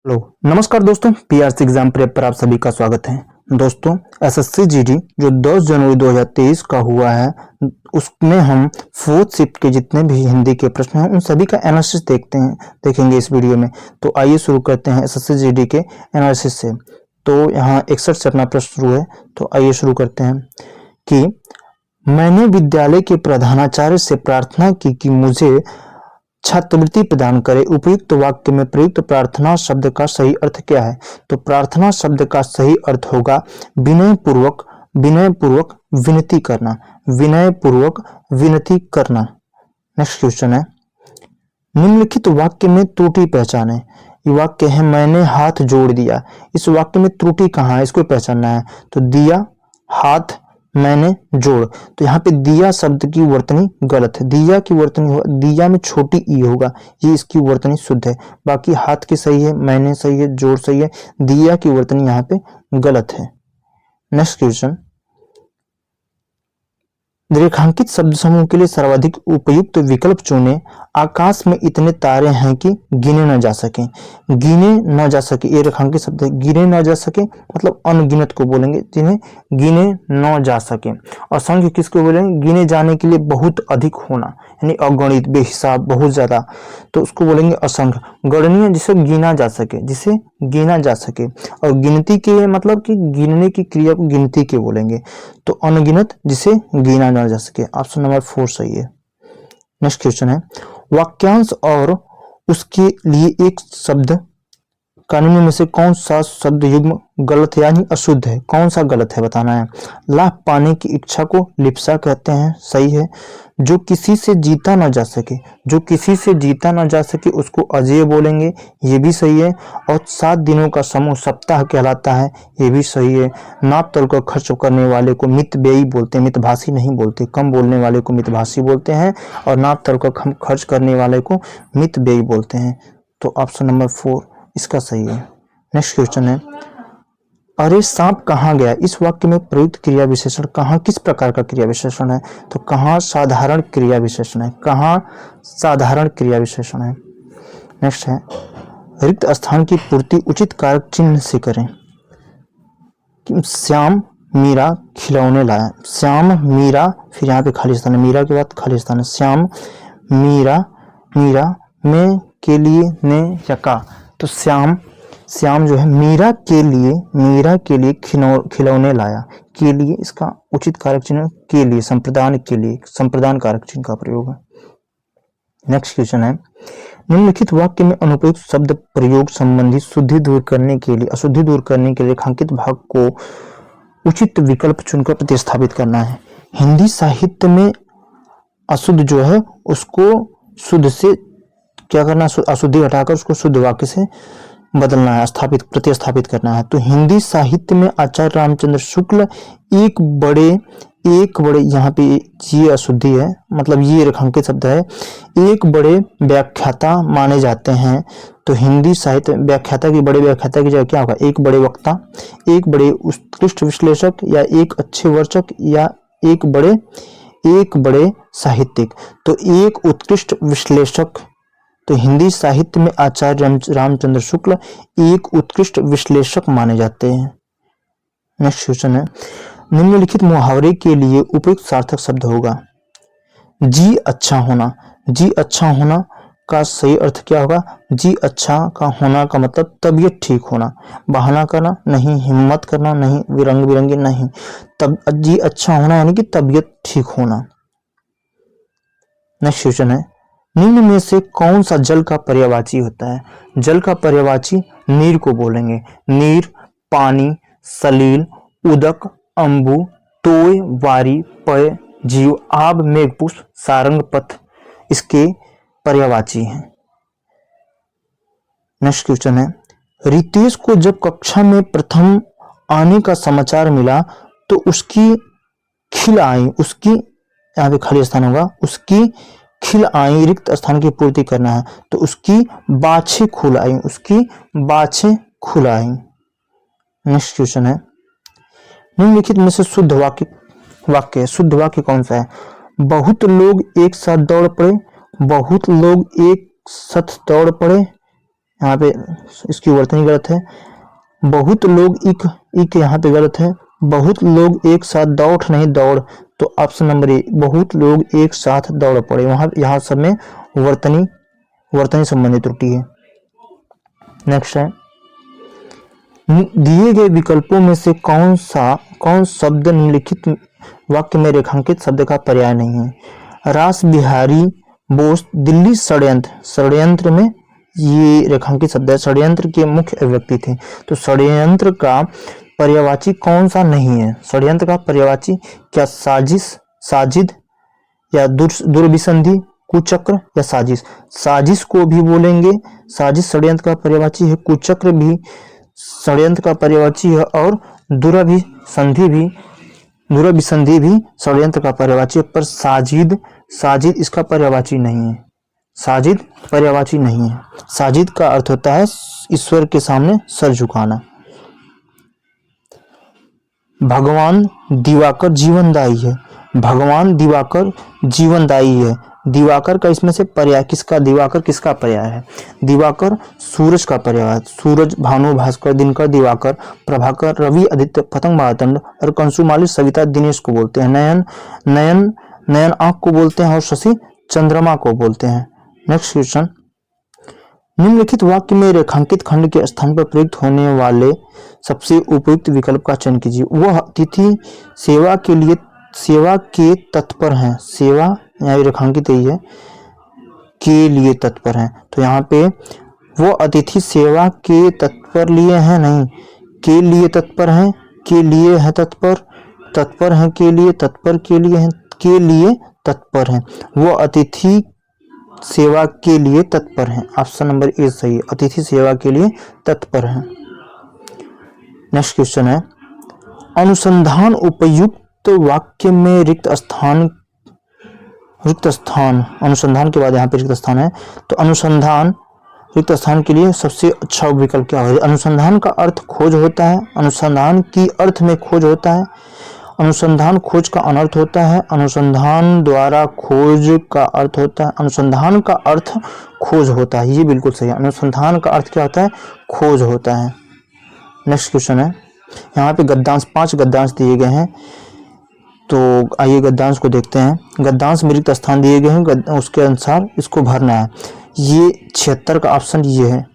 Hello नमस्कार दोस्तों, PRC exam prep पर आप सभी का स्वागत है। दोस्तों, एसएससी जीडी जो 10 जनवरी 2023 का हुआ है, उसमें हम फोर्थ शिफ्ट के जितने भी हिंदी के प्रश्न हैं उन सभी का एनालिसिस देखेंगे इस वीडियो में। तो आइए शुरू करते हैं एसएससी जीडी के एनालिसिस से। तो यहाँ 61 से अपना प्रश्न शुरू है, तो आइए शुरू करते हैं कि मैंने विद्यालय के प्रधानाचार्य से प्रार्थना की कि मुझे छात्रवृत्ति प्रदान करे। उपयुक्त वाक्य में प्रयुक्त प्रार्थना शब्द का सही अर्थ क्या है? तो प्रार्थना शब्द का सही अर्थ होगा विनयपूर्वक विनती करना, विनयपूर्वक विनती करना। नेक्स्ट क्वेश्चन है, निम्नलिखित वाक्य में त्रुटि पहचाने। ये वाक्य है मैंने हाथ जोड़ दिया। इस वाक्य में त्रुटि कहाँ है, इसको पहचानना है। तो दिया, हाथ, मैंने, जोड़। तो यहाँ पे दिया शब्द की वर्तनी गलत है। दिया की वर्तनी दिया में छोटी ई होगा, ये इसकी वर्तनी शुद्ध है। बाकी हाथ की सही है, मैंने सही है, जोड़ सही है, दिया की वर्तनी यहाँ पे गलत है। नेक्स्ट क्वेश्चन, रेखांकित शब्द समूह के लिए सर्वाधिक उपयुक्त विकल्प चुनें। आकाश में इतने तारे हैं कि गिने न जा सके। गिने न जा सके ये रेखांकित शब्द है। गिने न जा सके मतलब अनगिनत को बोलेंगे, जिन्हें गिने न जा सके। असंख्य किसको बोलेंगे? गिने जाने के लिए बहुत अधिक होना, यानी अगणित, बेहिसाब, बहुत ज्यादा, तो उसको बोलेंगे असंख्य। गणनीय जिसे गिना जा सके, जिसे गिना जा सके। और गिनती के मतलब कि गिनने की क्रिया को गिनती के बोलेंगे। तो अनगिनत जिसे गिना ना जा सके। ऑप्शन नंबर 4 सही है। नेक्स्ट क्वेश्चन है, वाक्यांश और उसके लिए एक शब्द का निम्न में से कौन सा शब्द युग्म गलत यानी अशुद्ध है? कौन सा गलत है बताना है। लाभ पाने की इच्छा को लिप्सा कहते हैं, सही है। जो किसी से जीता ना जा सके, जो किसी से जीता ना जा सके उसको अजेय बोलेंगे, ये भी सही है। और 7 दिनों का समूह सप्ताह कहलाता है, ये भी सही है। नाप तोल कर खर्च करने वाले को मितव्ययी बोलते हैं, मितभाषी नहीं बोलते। कम बोलने वाले को मितभाषी बोलते हैं और नाप तोल कर खर्च करने वाले को मितव्ययी बोलते हैं। तो ऑप्शन नंबर 4 इसका सही है। नेक्स्ट क्वेश्चन है, अरे सांप कहाँ गया। इस वाक्य में प्रयुक्त क्रिया विशेषण कहाँ किस प्रकार का क्रिया विशेषण है? तो कहाँ साधारण क्रिया विशेषण है, कहाँ साधारण क्रिया विशेषण है। नेक्स्ट है, रिक्त स्थान की पूर्ति उचित कारक चिन्ह से करें। श्याम मीरा खिलौने लाया। श्याम मीरा, फिर यहाँ पे खाली स्थान है, मीरा के बाद खाली स्थान है। श्याम मीरा, मीरा में के लिए ने यका। तो श्याम जो है मीरा के लिए खिलौने लाया। के लिए इसका उचित कारक चिन्ह के लिए, संप्रदान के लिए, संप्रदान कारक चिन्ह का प्रयोग है। नेक्स्ट क्वेश्चन है, निम्नलिखित वाक्य में अनुपयुक्त शब्द प्रयोग संबंधी शुद्धि दूर करने के लिए, अशुद्धि दूर करने के लिए रेखांकित भाग को उचित विकल्प चुनकर प्रतिस्थापित करना है। हिंदी साहित्य में अशुद्ध जो है उसको शुद्ध से क्या करना, अशुद्धि हटाकर उसको शुद्ध वाक्य से बदलना है, प्रतिस्थापित करना है। तो हिंदी साहित्य में आचार्य रामचंद्र शुक्ल एक बड़े यहाँ पे ये अशुद्धि है, मतलब ये रेखांकित शब्द है, एक बड़े व्याख्याता माने जाते हैं। तो हिंदी साहित्य व्याख्याता की जगह क्या होगा? एक बड़े वक्ता, एक बड़े उत्कृष्ट विश्लेषक, या एक अच्छे वर्चक, या एक बड़े साहित्यिक। तो एक उत्कृष्ट विश्लेषक। तो हिंदी साहित्य में आचार्य रामचंद्र शुक्ल एक उत्कृष्ट विश्लेषक माने जाते हैं। नेक्स्ट क्वेश्चन है, निम्नलिखित मुहावरे के लिए उपयुक्त सार्थक शब्द होगा। जी अच्छा होना। जी अच्छा होना का सही अर्थ क्या होगा? जी अच्छा का होना का मतलब तबीयत ठीक होना। बहाना करना नहीं, हिम्मत करना नहीं, रंग बिरंगी नहीं, तब जी अच्छा होना यानी कि तबीयत ठीक होना। नेक्स्ट क्वेश्चन है, निम्न में से कौन सा जल का पर्यायवाची होता है? जल का पर्यायवाची नीर को बोलेंगे। नीर, पानी, सलील, उदक, अंबु, तोय, वारी, पय, जीव, आब, मेघपुष्प, सारंग, पथ इसके पर्यायवाची हैं। नेक्स्ट क्वेश्चन है, रितेश को जब कक्षा में प्रथम आने का समाचार मिला तो उसकी खिल आई, उसकी यहाँ पे खाली स्थान होगा, उसकी खिल आई रिक्त स्थान की पूर्ति करना है। तो उसकी बाछे खुल आई, उसकी बाछे खुल आई। नेक्स्ट क्वेश्चन है, निम्नलिखित में से शुद्ध वाक्य कौन सा है? बहुत लोग एक साथ दौड़ पड़े, बहुत लोग एक साथ दौड़ पड़े, यहाँ पे इसकी वर्तनी गलत है। बहुत लोग इक यहाँ पे गलत है। बहुत लोग एक साथ दौड़ नहीं दौड़, तो ऑप्शन नंबर ए, बहुत लोग एक साथ दौड़ पड़े, वहां यहाँ सब में वर्तनी संबंधी त्रुटि है। नेक्स्ट है, दिए गए विकल्पों में से कौन शब्द निम्नलिखित वाक्य में रेखांकित शब्द का पर्याय नहीं है। रास बिहारी बोस दिल्ली षड्यंत्र में ये रेखांकित शब्द है। षड्यंत्र के मुख्य अभिव्यक्ति थे, तो षड्यंत्र का पर्यायवाची कौन सा नहीं है। षड्यंत्र का पर्यायवाची क्या साजिद या दुर्विसंधि, कुचक्र या साजिश। साजिश को भी बोलेंगे, साजिश षड्यंत्र का पर्यायवाची है, कुचक्र भी षड्यंत्र का पर्यायवाची है, और दुर्विसंधि भी षड्यंत्र का पर्यायवाची है, पर साजिद इसका पर्यायवाची नहीं है। साजिद पर्यायवाची नहीं है। साजिद का अर्थ होता है ईश्वर के सामने सर झुकाना। भगवान दिवाकर जीवनदायी है। भगवान दिवाकर जीवनदायी है। दिवाकर का इसमें से पर्याय दिवाकर किसका पर्याय है। दिवाकर सूरज का पर्याय है। सूरज, भानु, भास्कर, दिनकर, दिवाकर, प्रभाकर, रवि, आदित्य, पतंग, मातंड और कंसुमाली, सविता, दिनेश को बोलते हैं। नयन आंख को बोलते हैं, और शशि चंद्रमा को बोलते हैं। नेक्स्ट क्वेश्चन, निम्नलिखित वाक्य में रेखांकित खंड के स्थान पर प्रयुक्त होने वाले सबसे उपयुक्त विकल्प का चयन कीजिए। वह अतिथि सेवा के तत्पर हैं। सेवा यहाँ रेखांकित ही है, के लिए तत्पर हैं, तो यहाँ पे वो अतिथि सेवा के तत्पर लिए हैं, नहीं, के लिए तत्पर हैं, के लिए है तत्पर हैं, के लिए तत्पर, के लिए हैं, के लिए तत्पर हैं। वो अतिथि सेवा के लिए तत्पर हैं। ऑप्शन नंबर ए सही है, अतिथि सेवा के लिए तत्पर हैं। नेक्स्ट क्वेश्चन है, अनुसंधान उपयुक्त वाक्य में रिक्त स्थान अनुसंधान के बाद यहाँ पे रिक्त स्थान है, तो अनुसंधान रिक्त स्थान के लिए सबसे अच्छा विकल्प क्या होगा। अनुसंधान का अर्थ खोज होता है। अनुसंधान की अर्थ में खोज होता है। अनुसंधान खोज का अनर्थ होता है। अनुसंधान द्वारा खोज का अर्थ होता है। अनुसंधान का अर्थ खोज होता है, ये बिल्कुल सही है। अनुसंधान का अर्थ क्या होता है, खोज होता है। नेक्स्ट क्वेश्चन है, यहाँ पे गद्यांश 5 गद्यांश दिए गए हैं, तो आइए गद्यांश को देखते हैं। गद्यांश में रिक्त स्थान दिए गए हैं, उसके अनुसार इसको भरना है। ये 76 का ऑप्शन ये है,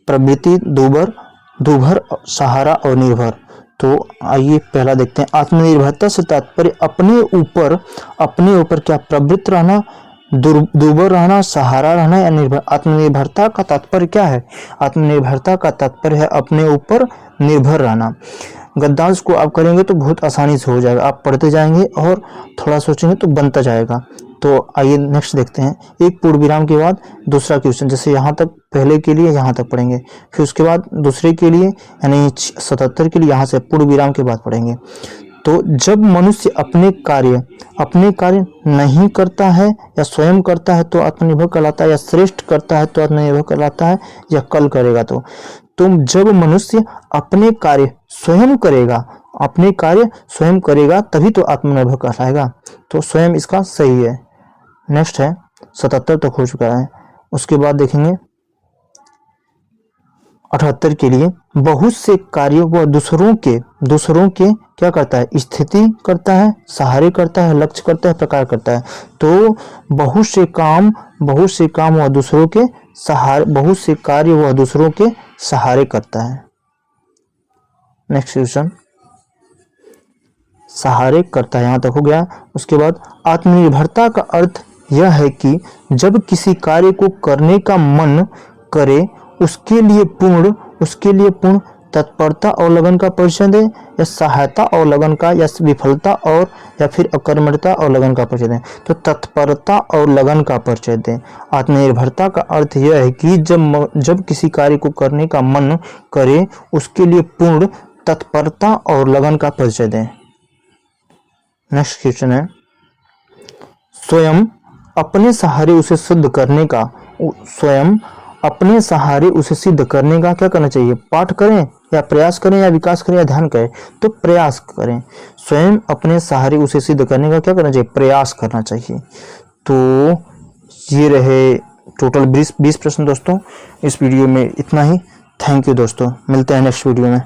प्रवृत्ति, दूभर, सहारा और निर्भर। तो आइए पहला देखते हैं। आत्मनिर्भरता से तात्पर्य अपने ऊपर क्या प्रवृत्त रहना, दूबर रहना, सहारा रहना या निर्भर। आत्मनिर्भरता का तात्पर्य क्या है। आत्मनिर्भरता का तात्पर्य है अपने ऊपर निर्भर रहना। गद्यांश को आप करेंगे तो बहुत आसानी से हो जाएगा, आप पढ़ते जाएंगे और थोड़ा सोचेंगे तो बनता जाएगा। तो आइए नेक्स्ट देखते हैं। एक पूर्ण विराम के बाद दूसरा क्वेश्चन, जैसे यहाँ तक पहले के लिए यहाँ तक पढ़ेंगे, फिर उसके बाद दूसरे के लिए यानी 77 के लिए यहाँ से पूर्ण विराम के बाद पढ़ेंगे। तो जब मनुष्य अपने कार्य नहीं करता है या स्वयं करता है तो आत्मनिर्भर कहलाता है, या श्रेष्ठ करता है तो आत्मनिर्भर कहलाता है, या कल करेगा तो जब मनुष्य अपने कार्य स्वयं करेगा तभी तो आत्मनिर्भर कहलाएगा। तो स्वयं इसका सही है। नेक्स्ट है 77 तक हो चुका है, उसके बाद देखेंगे 78 के लिए। बहुत से कार्यों को दूसरों के क्या करता है, स्थिति करता है, सहारे करता है, लक्ष्य करता है, प्रकार करता है। तो बहुत से काम वह दूसरों के सहारे, बहुत से कार्य वह दूसरों के सहारे करता है। नेक्स्ट क्वेश्चन, सहारे करता है, यहाँ तक हो गया। उसके बाद आत्मनिर्भरता का अर्थ यह है कि जब किसी कार्य को करने का मन करे उसके लिए पूर्ण तत्परता और लगन का परिचय दें, या सहायता और लगन का, या विफलता और या फिर अकर्मण्यता और लगन का परिचय दें। तो तत्परता और लगन का परिचय दें। आत्मनिर्भरता का अर्थ यह है कि जब किसी कार्य को करने का मन करे उसके लिए पूर्ण तत्परता और लगन का परिचय दें। नेक्स्ट क्वेश्चन है, स्वयं अपने सहारे उसे सिद्ध करने का क्या करना चाहिए। पाठ करें या प्रयास करें या विकास करें या ध्यान करें। तो प्रयास करें। स्वयं अपने सहारे उसे सिद्ध करने का क्या करना चाहिए, प्रयास करना चाहिए। तो ये रहे टोटल 20 प्रश्न दोस्तों। इस वीडियो में इतना ही। थैंक यू दोस्तों, मिलते हैं नेक्स्ट वीडियो में।